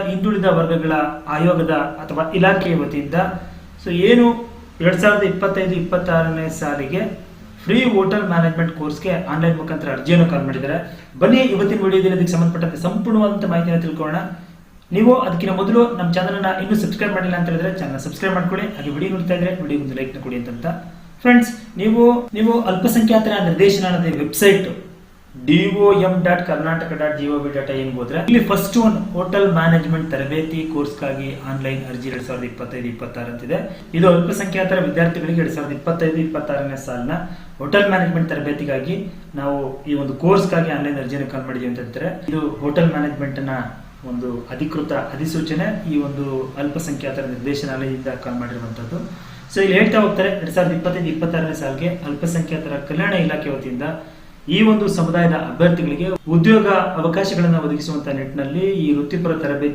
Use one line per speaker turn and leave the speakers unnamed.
ಹಿಂದುಳಿದ ವರ್ಗಗಳ ಆಯೋಗದ ಅಥವಾ ಇಲಾಖೆಯ ವತಿಯಿಂದ ಏನು 2025-26ನೇ ಸಾಲಿಗೆ ಫ್ರೀ ಹೋಟೆಲ್ ಮ್ಯಾನೇಜ್ಮೆಂಟ್ ಕೋರ್ಸ್ಗೆ ಆನ್ಲೈನ್ ಮುಖಾಂತರ ಅರ್ಜಿಯನ್ನು ಕಾಲ್ ಮಾಡಿದ್ದಾರೆ. ಬನ್ನಿ ಇವತ್ತಿನ ವಿಡಿಯೋದಲ್ಲಿ ಅದಕ್ಕೆ ಸಂಬಂಧಪಟ್ಟಂತೆ ಸಂಪೂರ್ಣವಾದಂಥ ಮಾಹಿತಿಯನ್ನು ತಿಳ್ಕೊಳ್ಳೋಣ. ನೀವು ಅದಕ್ಕಿಂತ ಮೊದಲು ನಮ್ಮ ಚಾನಲ್ನ ಇನ್ನೂ ಸಬ್ಸ್ಕ್ರೈಬ್ ಮಾಡಿಲ್ಲ ಅಂತ ಹೇಳಿದ್ರೆ ಚಾನಲ್ ಸಬ್ಸ್ಕ್ರೈಬ್ ಮಾಡ್ಕೊಳ್ಳಿ. ಹಾಗೆ ವಿಡಿಯೋ ನೋಡ್ತಾ ಇದ್ರೆ ವಿಡಿಯೋ ಒಂದು ಲೈಕ್ ಕೊಡಿ ಅಂತ. ಫ್ರೆಂಡ್ಸ್, ನೀವು ಅಲ್ಪಸಂಖ್ಯಾತರ ನಿರ್ದೇಶನಾಲಯದ ವೆಬ್ಸೈಟ್ DOM.karnataka.gov.in ಹೋದ್ರೆ ಇಲ್ಲಿ ಫಸ್ಟ್ ಒನ್ ಹೋಟೆಲ್ ಮ್ಯಾನೇಜ್ಮೆಂಟ್ ತರಬೇತಿ ಕೋರ್ಸ್ಗಾಗಿ ಆನ್ಲೈನ್ ಅರ್ಜಿ 2025-26 ಅಂತಿದೆ. ಇದು ಅಲ್ಪಸಂಖ್ಯಾತರ ವಿದ್ಯಾರ್ಥಿಗಳಿಗೆ 2025-26ನೇ ಸಾಲಿನ ಹೋಟೆಲ್ ಮ್ಯಾನೇಜ್ಮೆಂಟ್ ತರಬೇತಿಗಾಗಿ ನಾವು ಈ ಒಂದು ಕೋರ್ಸ್ಗಾಗಿ ಆನ್ಲೈನ್ ಅರ್ಜಿಯನ್ನು ಕಾಲ್ ಮಾಡಿದೀವಿ ಅಂತ ಹೇಳ್ತಾರೆ. ಇದು ಹೋಟೆಲ್ ಮ್ಯಾನೇಜ್ಮೆಂಟ್ ನ ಒಂದು ಅಧಿಕೃತ ಅಧಿಸೂಚನೆ ಈ ಒಂದು ಅಲ್ಪಸಂಖ್ಯಾತರ ನಿರ್ದೇಶನಾಲಯದಿಂದ ಕಾಲ್ ಮಾಡಿರುವಂತದ್ದು. ಇಲ್ಲಿ ಹೇಳ್ತಾ ಹೋಗ್ತಾರೆ 2025-26ನೇ ಸಾಲಿಗೆ ಅಲ್ಪಸಂಖ್ಯಾತರ ಕಲ್ಯಾಣ ಇಲಾಖೆ ವತಿಯಿಂದ ಈ ಒಂದು ಸಮುದಾಯದ ಅಭ್ಯರ್ಥಿಗಳಿಗೆ ಉದ್ಯೋಗ ಅವಕಾಶಗಳನ್ನು ಒದಗಿಸುವಂತ ನಿಟ್ಟಿನಲ್ಲಿ ಈ ವೃತ್ತಿಪರ ತರಬೇತಿ